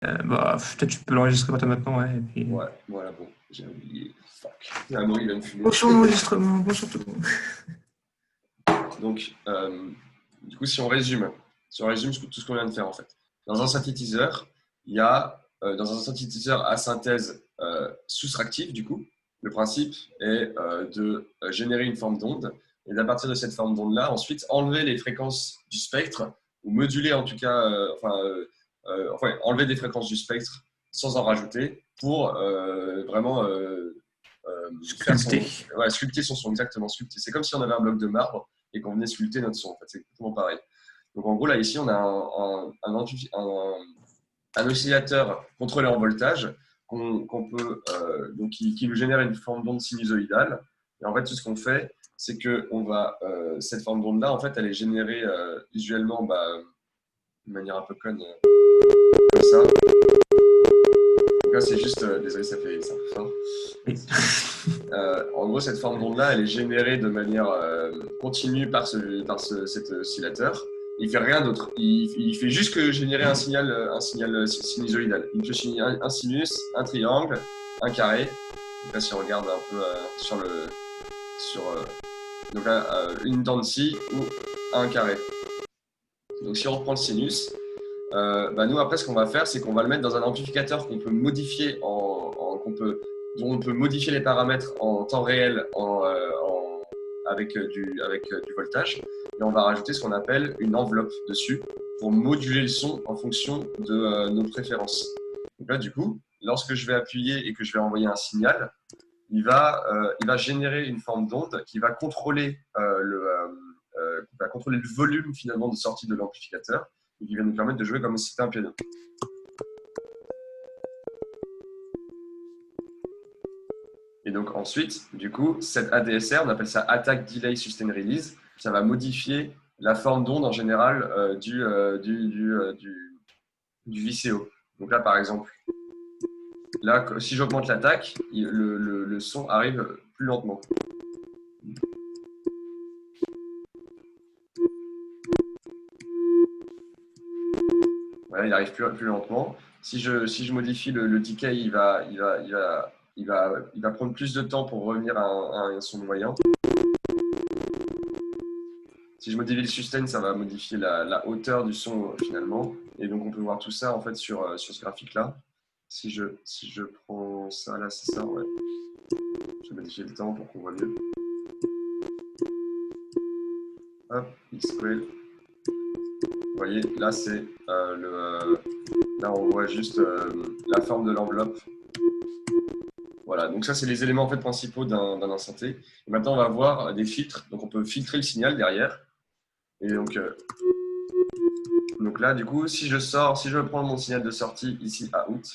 Peut-être tu peux l'enregistrer toi maintenant, ouais. Et puis... Ouais, voilà, bon, j'ai oublié. Fuck. Ah non, il va me fumer. Bonjour l'enregistrement, bonjour tout le monde. Donc, du coup, si on résume tout ce qu'on vient de faire en fait. Dans un synthétiseur, il y a dans un synthétiseur à synthèse soustractive, du coup, le principe est de générer une forme d'onde et d'à partir de cette forme d'onde-là, ensuite enlever les fréquences du spectre ou moduler en tout cas, enfin, enlever des fréquences du spectre sans en rajouter pour vraiment faire son, Sculpté. ouais, sculpter son son, exactement sculpter. C'est comme si on avait un bloc de marbre et qu'on venait sculpter notre son. En fait, c'est exactement pareil. Donc en gros, là, ici, on a un oscillateur contrôlé en voltage qu'on peut, donc qui nous génère une forme d'onde sinusoïdale. Et en fait, tout ce qu'on fait, c'est que cette forme d'onde-là, en fait, elle est générée visuellement de manière un peu conne, comme ça. Donc là, c'est juste, désolé, ça fait fort. Oui. En gros, cette forme d'onde-là, elle est générée de manière continue par cet oscillateur. Il fait rien d'autre. Il fait juste que générer un signal sinusoïdal. Il fait un sinus, un triangle, un carré. Donc là, si on regarde un peu donc là, une dent de scie ou un carré. Donc si on reprend le sinus, nous après, ce qu'on va faire, c'est qu'on va le mettre dans un amplificateur qu'on peut modifier dont on peut modifier les paramètres en temps réel avec du voltage. Et on va rajouter ce qu'on appelle une enveloppe dessus pour moduler le son en fonction de nos préférences. Donc là, du coup, lorsque je vais appuyer et que je vais envoyer un signal, il va générer une forme d'onde qui va contrôler le volume finalement de sortie de l'amplificateur et qui va nous permettre de jouer comme si c'était un piano. Et donc ensuite, du coup, cette ADSR, on appelle ça Attack Delay Sustain Release, ça va modifier la forme d'onde en général du VCO. Donc là, par exemple, là, si j'augmente l'attaque, le son arrive plus lentement. Voilà, il arrive plus lentement. Si je modifie le decay, il va prendre plus de temps pour revenir à un son voyant. Si je modifie le sustain, ça va modifier la hauteur du son finalement. Et donc on peut voir tout ça en fait sur ce graphique-là. Si je prends ça, là c'est ça, ouais. Je vais modifier le temps pour qu'on voit mieux. Hop, X-Quell. Vous voyez, là c'est là on voit juste la forme de l'enveloppe. Voilà, donc ça c'est les éléments en fait principaux d'un synthé. Et maintenant on va voir des filtres. Donc on peut filtrer le signal derrière. Et donc là, du coup, si je prends mon signal de sortie ici à out,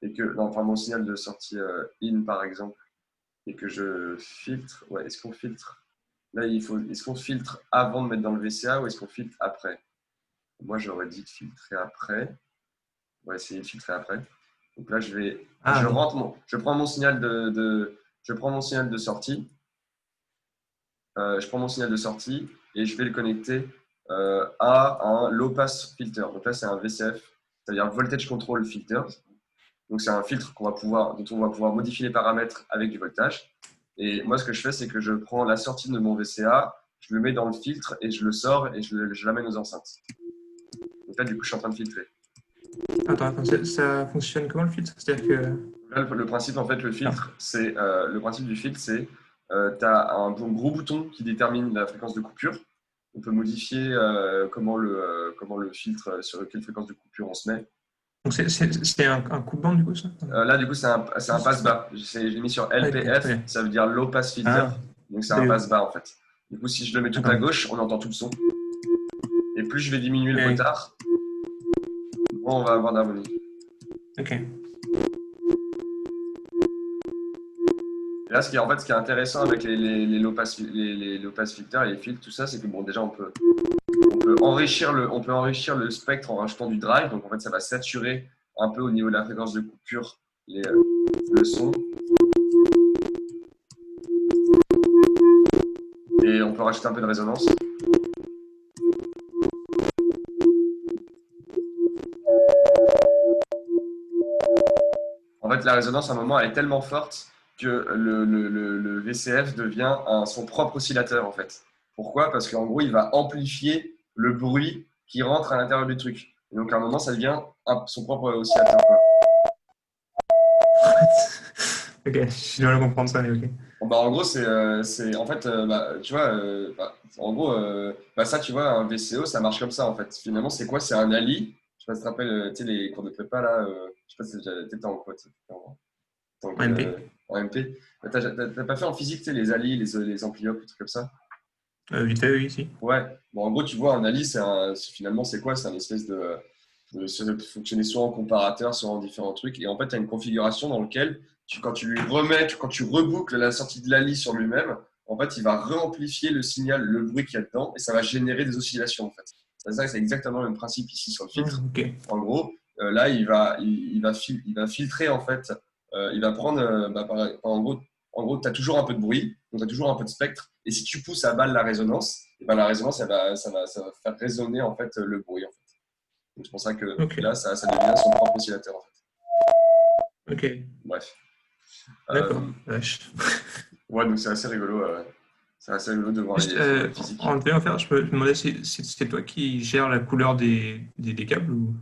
et que, non, enfin mon signal de sortie in par exemple, et que je filtre, ouais, est-ce qu'on filtre là, est-ce qu'on filtre avant de mettre dans le VCA ou est-ce qu'on filtre après? Moi, j'aurais dit de filtrer après. On va essayer de filtrer après. Donc là, je prends mon signal je prends mon signal de sortie. Je prends mon signal de sortie et je vais le connecter à un low pass filter. Donc là, c'est un VCF, c'est-à-dire Voltage Control Filters. Donc c'est un filtre dont on va pouvoir modifier les paramètres avec du voltage. Et moi, ce que je fais, c'est que je prends la sortie de mon VCA, je le mets dans le filtre et je le sors et je l'amène aux enceintes. Donc là, du coup, je suis en train de filtrer. Attends, ça fonctionne comment le filtre? C'est-à-dire que... Là, le principe, en fait, le principe du filtre, c'est tu as un gros bouton qui détermine la fréquence de coupure. On peut modifier comment le filtre, sur quelle fréquence de coupure on se met. Donc c'est un coup de bande du coup ça? Là, du coup, c'est un passe-bas. J'ai mis sur LPF, ça veut dire Low Pass Filter. Donc, c'est un passe-bas en fait. Du coup, si je le mets tout à gauche, on entend tout le son. Et plus je vais diminuer le potard, moins on va avoir d'harmonie. Ok. Et là, ce qui est intéressant avec les low pass filters et les filtres, tout ça, c'est que bon, déjà, on peut enrichir le spectre en rajoutant du drive. Donc, en fait, ça va saturer un peu au niveau de la fréquence de coupure le son. Et on peut rajouter un peu de résonance. En fait, la résonance, à un moment, elle est tellement forte que le VCF devient son propre oscillateur, en fait. Pourquoi? Parce qu'en gros, il va amplifier le bruit qui rentre à l'intérieur du truc. Et donc, à un moment, ça devient son propre oscillateur, quoi. Ok, je dois comprendre ça, mais ok. Bon, bah, en gros, en fait, bah, tu vois, en gros, bah, ça, tu vois, un VCO, ça marche comme ça, en fait. Finalement, c'est quoi? C'est un Ali. Je sais pas si tu te rappelles, tu sais, les cours de prépa, là, je sais pas si t'étais en quoi, En MP. en MP. T'as pas fait en physique, tu sais, les Ali, les ampliopes, des trucs comme ça? Vite fait, oui, ici. Ouais. Bon, en gros, tu vois, un Ali, finalement, c'est quoi? C'est un espèce de fonctionner soit en comparateur, soit en différents trucs. Et en fait, tu as une configuration dans laquelle, quand tu reboucles la sortie de l'ALI sur lui-même, en fait, il va réamplifier le signal, le bruit qu'il y a dedans, et ça va générer des oscillations, en fait. C'est exactement le même principe ici sur le filtre. Ok. En gros, là, il va filtrer, en fait. Il va prendre, en gros, tu as toujours un peu de bruit, donc tu as toujours un peu de spectre. Et si tu pousses à balle la résonance, et ben, la résonance, ça va faire résonner, en fait, le bruit, en fait. Donc, c'est pour ça que Ok. là, ça devient son propre oscillateur, en fait. Ok. Bref. D'accord. Euh, Vache. ouais, donc c'est assez rigolo de voir Juste, la physique. en en faire, je me demandais si c'est toi qui gères la couleur des câbles ou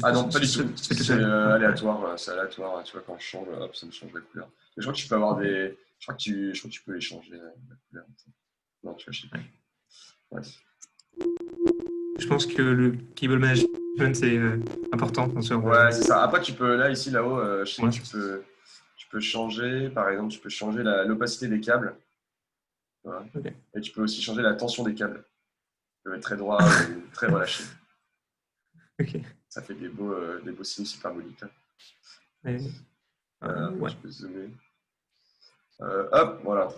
Ah non, pas du tout. c'est tout seul. Ouais. C'est aléatoire. Tu vois, quand je change, hop, ça me change la couleur. Mais je crois que tu peux avoir Ok. je crois que tu peux les changer, la couleur. Non, tu vois, je sais Ouais. plus. Bref. Je pense que le cable management c'est important dans ce genre Ouais, c'est ça. Après, tu peux, là, ici, là-haut, je sais que ouais, tu peux changer, par exemple, tu peux changer l'opacité des câbles. Tu vois. ok. Et tu peux aussi changer la tension des câbles. Tu peux être très droit ou très relâché. Ok. Ça fait des beaux signes hyperboliques, là. Mais, Après, ouais. tu peux zoomer. Hop, voilà.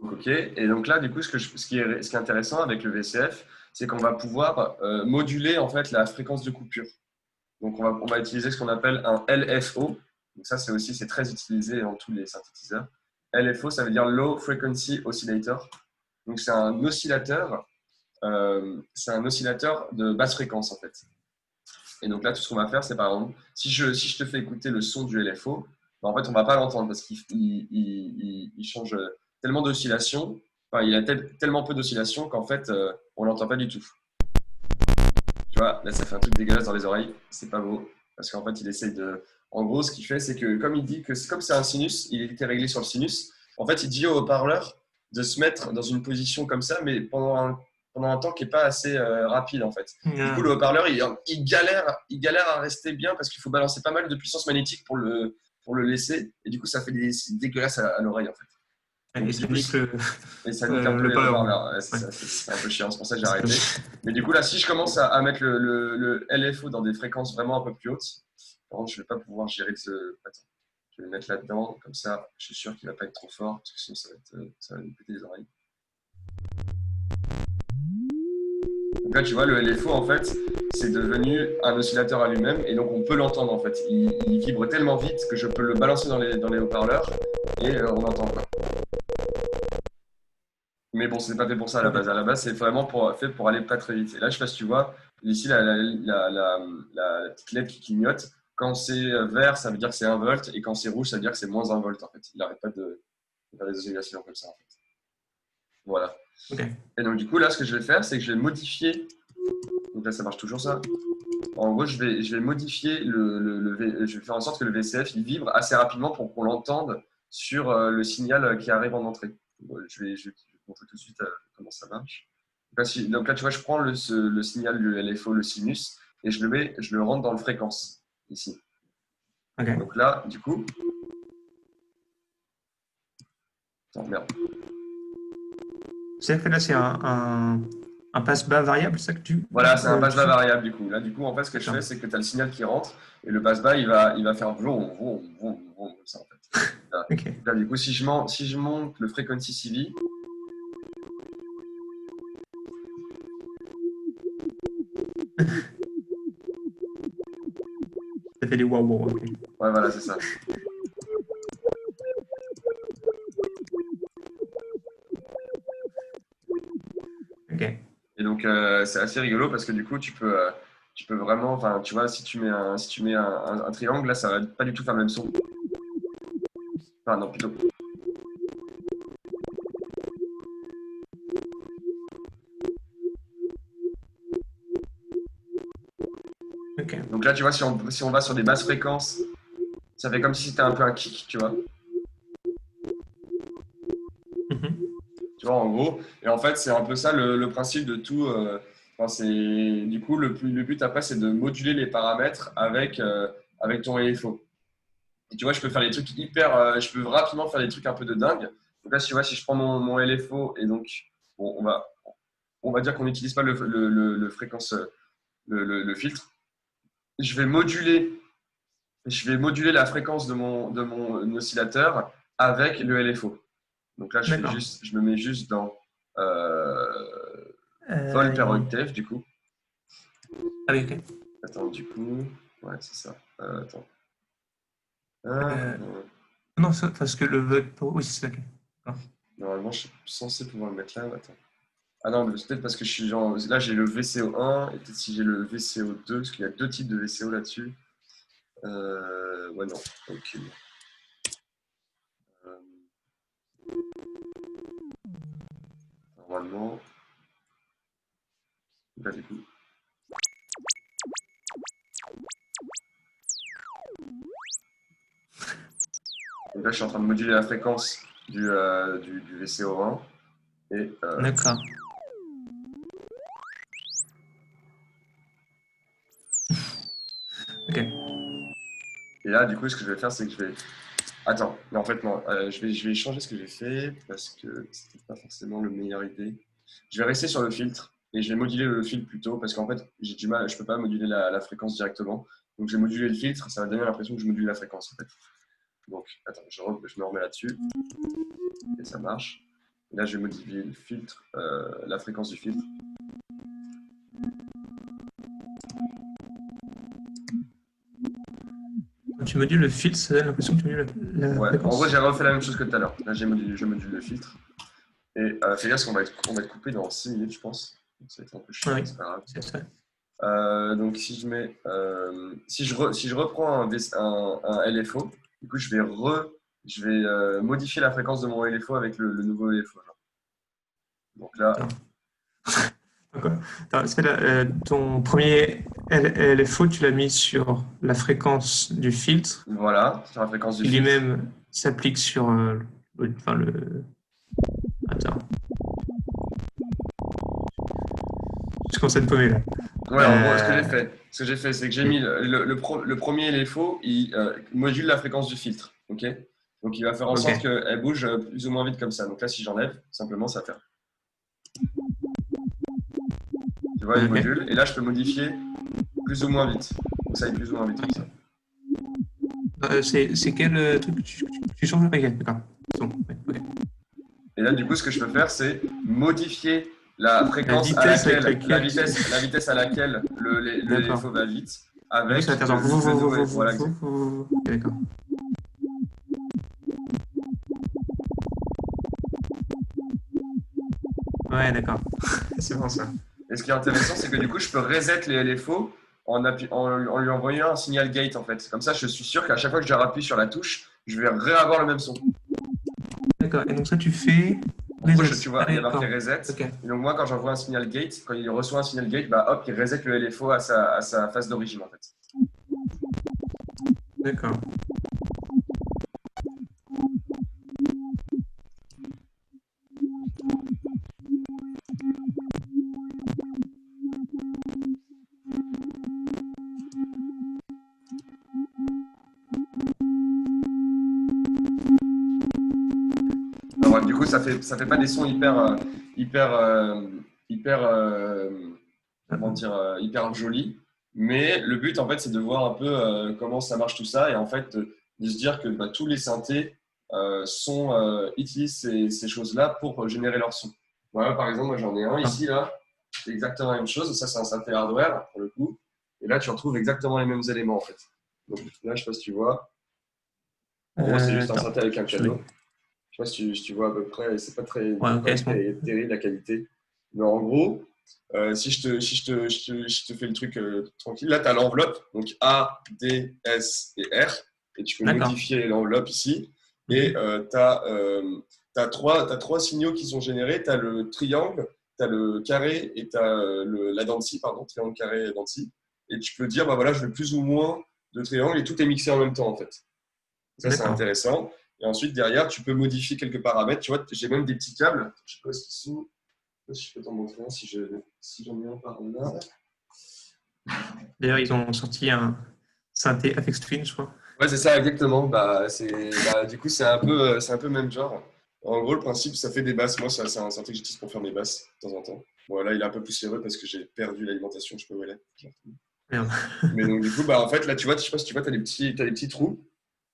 Donc, OK. Et donc là, du coup, ce qui est intéressant avec le VCF, c'est qu'on va pouvoir moduler en fait la fréquence de coupure. Donc, on va utiliser ce qu'on appelle un LFO. Donc, ça, c'est très utilisé dans tous les synthétiseurs. LFO, ça veut dire Low Frequency Oscillator. Donc, c'est un oscillateur de basse fréquence en fait. Et donc là, tout ce qu'on va faire, c'est par exemple, si je te fais écouter le son du LFO, ben, en fait, on ne va pas l'entendre parce qu'il change tellement d'oscillations, enfin, il a tellement peu d'oscillations qu'en fait, on ne l'entend pas du tout. Tu vois, là, ça fait un truc dégueulasse dans les oreilles, c'est pas beau, parce qu'en fait, il essaye de. En gros, ce qu'il fait, c'est que, comme il dit que comme c'est un sinus, il était réglé sur le sinus, en fait, il dit au haut-parleur de se mettre dans une position comme ça, mais pendant un temps qui n'est pas assez rapide, en fait. Du coup, Ah, le haut-parleur, il galère à rester bien parce qu'il faut balancer pas mal de puissance magnétique pour le laisser, et du coup, ça fait c'est dégueulasse à l'oreille, en fait. Donc, et du ça coup, nique et ça nique un peu le les parleur. haut-parleurs. Ouais, Ouais. c'est un peu chiant, c'est pour ça que j'ai C'est arrêté. Mais du coup, là, si je commence à mettre le LFO dans des fréquences vraiment un peu plus hautes, par contre, je ne vais pas pouvoir gérer ce. Attends, je vais le mettre là-dedans, comme ça, je suis sûr qu'il ne va pas être trop fort, parce que sinon, ça va nous péter les oreilles. Donc là, tu vois, le LFO, en fait, c'est devenu un oscillateur à lui-même, et donc on peut l'entendre, en fait. Il vibre tellement vite que je peux le balancer dans les haut-parleurs, et on entend quoi. Mais bon, c'est pas fait pour ça à la Ok. base. À la base, c'est vraiment fait pour aller pas très vite. Et là, je sais pas si tu vois, ici, la petite LED qui clignote. Quand c'est vert, ça veut dire que c'est 1 volt. Et quand c'est rouge, ça veut dire que c'est moins 1 volt. En fait, il n'arrête pas de faire des oscillations comme ça. En fait. Voilà. Ok. Et donc, du coup, là, ce que je vais faire, c'est que je vais modifier. Donc là, ça marche toujours ça. En gros, je vais modifier je vais faire en sorte que le VCF il vibre assez rapidement pour qu'on l'entende sur le signal qui arrive en entrée. Je vais te montrer tout de suite comment ça marche. Donc là, tu vois, je prends le signal du LFO, le sinus, et je le rentre dans le fréquence, ici. Ok. Donc là, du coup. Attends, merde. C'est-à-dire que là, c'est un passe-bas variable, c'est ça que Voilà, c'est un tu passe-bas fais? variable, du coup. Là, du coup, en fait, ce que je D'accord. fais, c'est que tu as le signal qui rentre, et le passe-bas, il va faire vroom, vroom, vroom, vroom, comme ça, en fait. Là, Ok. là, du coup, si je monte le frequency CV, Ça fait des wow wow. Ok. ouais, voilà, c'est ça. Ok. Et donc Donc, c'est assez rigolo parce que du coup, tu peux vraiment, enfin, tu vois, si tu mets un triangle, là, ça va pas du tout faire le même son. Enfin, non, plutôt. Ok. Donc là, tu vois, si on va sur des basses fréquences, ça fait comme si c'était un peu un kick, tu vois. Mhm. Tu vois, en gros. Et en fait, c'est un peu ça le principe de tout. Enfin, du coup, le but après, c'est de moduler les paramètres avec ton LFO. Et tu vois, je peux faire des trucs je peux rapidement faire des trucs un peu de dingue. Donc là, tu vois, si je prends mon LFO et donc, bon, on va dire qu'on n'utilise pas le fréquence, le filtre. Je vais moduler la fréquence de mon oscillateur avec le LFO. Donc là, D'accord. je me mets juste dans vol per Euh, octave, du coup. Ah oui, ok. Attends, du coup, ouais, c'est ça. Attends. Euh, Non. Non, parce que le vote pour. Oui, c'est ça. Ok. D'accord. Normalement, je suis censé pouvoir le mettre là. Attends. Ah non, mais c'est peut-être parce que je suis genre. Là, j'ai le VCO1 et peut-être si j'ai le VCO2, parce qu'il y a deux types de VCO là-dessus. Ouais, non. Ok. Euh, Normalement. Là, du coup. Donc là, je suis en train de moduler la fréquence du VCO1. Et, D'accord. Ok. et là, du coup, ce que je vais faire, c'est que je vais. Attends, mais en fait, non. Je vais changer ce que j'ai fait parce que c'était pas forcément le meilleure idée. Je vais rester sur le filtre et je vais moduler le filtre plutôt parce qu'en fait, j'ai du mal, je peux pas moduler la fréquence directement. Donc, je vais moduler le filtre, ça va donner l'impression que je module la fréquence en fait. Donc, attends, je me remets là-dessus et ça marche. Et là, je vais modifier le filtre, la fréquence du filtre. Quand tu me dis le filtre, ça donne l'impression que tu me dis la Ouais, en gros, fréquence. j'ai refait la même chose que tout à l'heure. Là, je module le filtre. Et fais gaffe, on va être coupé dans 6 minutes, je pense. Donc, ça va être un peu Ah chiant, oui, mais c'est pas grave. c'est ça. Donc, si je mets, si je reprends un LFO, du coup, je vais modifier la fréquence de mon LFO avec le nouveau LFO. Genre. Donc là, Attends. D'accord. Attends, ton premier LFO, tu l'as mis sur la fréquence du filtre, voilà, sur la fréquence du qui filtre. lui-même s'applique sur enfin, le. Attends, je commence à te paumer là. Ouais, en gros, Euh, ce que j'ai fait, c'est que j'ai mis le premier LFO, il module la fréquence du filtre. Ok. Donc, il va faire en ok, sorte qu'elle bouge plus ou moins vite comme ça. Donc là, si j'enlève, simplement, ça fait. Tu vois, il ok. module. Et là, je peux modifier plus ou moins vite. Donc ça aille plus ou moins vite comme ça. C'est quel truc que tu changes? Ok, d'accord. C'est bon, ouais, ok. Et là, du coup, ce que je peux faire, c'est modifier la La fréquence à vitesse avec laquelle, laquelle. la vitesse à laquelle le D'accord. LFO va vite Du coup, ça va avec faire genre. le nouveau. Voilà, exact. Ok, d'accord. Ouais, d'accord. C'est bon ça. Et ce qui est intéressant, c'est que du coup, je peux reset les LFO en lui envoyant un signal gate, en fait. Comme ça, je suis sûr qu'à chaque fois que je rappuie sur la touche, je vais réavoir le même son. D'accord. Et donc ça, tu fais En gros, reset. tu Ah, vois, il y a marqué d'accord. reset. Ok. Et donc, moi, quand j'envoie un signal gate, quand il reçoit un signal gate, bah hop, il reset le LFO à sa phase d'origine, en fait. D'accord. Enfin, bref, du coup, ça fait pas des sons hyper, hyper, comment dire, hyper jolis. Mais le but, en fait, c'est de voir un peu comment ça marche tout ça et en fait, de se dire que bah, tous les synthés utilisent ces choses-là pour générer leur son. Voilà, par exemple, moi j'en ai un Ah. ici, là, c'est exactement la même chose. Ça, c'est un synthé hardware pour le coup. Et là, tu retrouves exactement les mêmes éléments en fait. Donc là, je sais pas si tu vois. En gros, c'est juste un Attends. synthé avec un Je vais- piano. Je sais pas si tu vois à peu près, c'est pas Ouais, ok, très c'est bon. terrible la qualité. Mais en gros, Si je te fais le truc tranquille, là, tu as l'enveloppe, donc A, D, S et R, et tu peux D'accord. modifier l'enveloppe ici. Et Mhm. tu as trois signaux qui sont générés. Tu as le triangle, tu as le carré et tu as la dent de scie, pardon, triangle, carré et dent de scie. Et tu peux dire, bah voilà, je veux plus ou moins de triangle et tout est mixé en même temps, en fait. Ça, c'est D'accord. intéressant. Et ensuite, derrière, tu peux modifier quelques paramètres. Tu vois, j'ai même des petits câbles. Je sais pas ce qu'ils sont. Je sais pas si je peux t'en montrer un si j'en ai un par là. D'ailleurs, ils ont sorti un synthé Aphex Twin, je crois. Ouais, c'est ça, exactement. Du coup, c'est un peu le même genre. En gros, le principe, ça fait des basses. Moi, c'est un synthé que j'utilise pour faire mes basses de temps en temps. Bon, là, il est un peu poussiéreux parce que j'ai perdu l'alimentation. Je sais pas où elle est. Merde. Mais donc, du coup, bah, en fait, là, tu vois, je sais pas si tu vois, t'as des petits trous.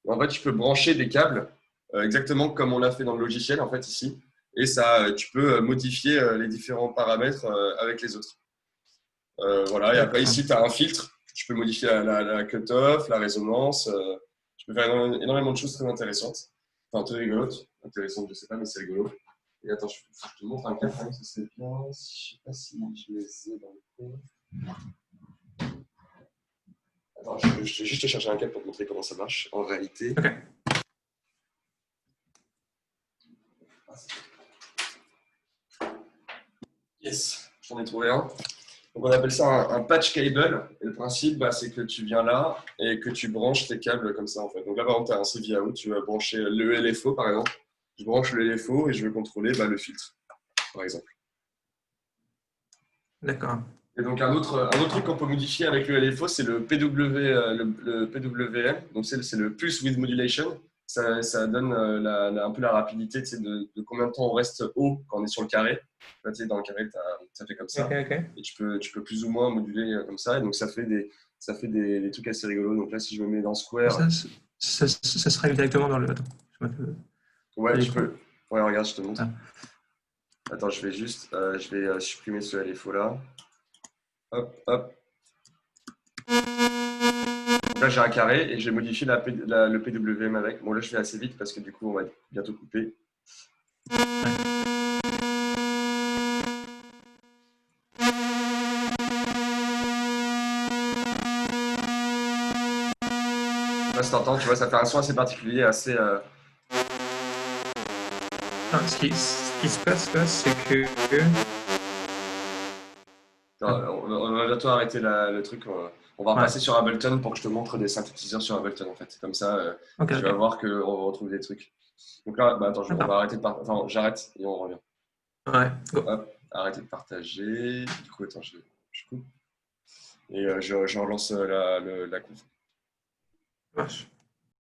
En fait, tu peux brancher des câbles exactement comme on l'a fait dans le logiciel, en fait, ici. Et ça, tu peux modifier les différents paramètres avec les autres. Voilà. Et après, D'accord. ici, tu as un filtre. Tu peux modifier la cut-off, la résonance. Tu peux faire énormément de choses très intéressantes. Enfin, très rigolotes. Intéressantes, je sais pas, mais c'est rigolo. Et attends, je te montre un câble, hein, ça c'est bien. Je sais pas si je les ai dans le coin. Attends, je vais juste te chercher un câble pour te montrer comment ça marche en réalité. Ok. Yes, j'en ai trouvé un. Donc on appelle ça un patch cable. Et le principe, bah, c'est que tu viens là et que tu branches tes câbles comme ça en fait. Donc là, par exemple, tu as un CV out, tu vas brancher le LFO par exemple. Je branche le LFO et je veux contrôler le filtre, par exemple. D'accord. Et donc un autre truc qu'on peut modifier avec le LFO, c'est le le PWM. Donc c'est le Pulse Width Modulation. Ça donne un peu la rapidité, tu sais, de combien de temps on reste haut quand on est sur le carré. Là, tu sais, dans le carré, ça fait comme Ok, ça. ok. Et tu peux plus ou moins moduler comme ça. Et donc ça fait des trucs assez rigolos. Donc là, si je me mets dans Square, Ça, ça se règle directement dans le. Attends, je mets ouais, tu l'écran. peux. Ouais, regarde, je te montre. Ah, Attends, je vais supprimer ce LFO là. Hop, hop. Donc là, j'ai un carré et j'ai modifié le PWM avec. Bon, là, je fais assez vite parce que du coup, on va bientôt couper. ouais. Là, si t'entends, tu vois, ça fait un son assez particulier, assez. Non, ce qui se passe là, c'est que. Attends, Ah, on va bientôt arrêter le truc. On va ouais. repasser sur Ableton pour que je te montre des synthétiseurs sur Ableton en fait. Comme ça, Ok, tu vas ok. voir qu'on retrouve des trucs. Donc là, bah, attends, on va D'accord. arrêter de partager. Enfin, j'arrête et on revient. Ouais, go. Hop, arrêter de partager. Du coup, attends, je coupe. Et je relance la conf. Ça marche.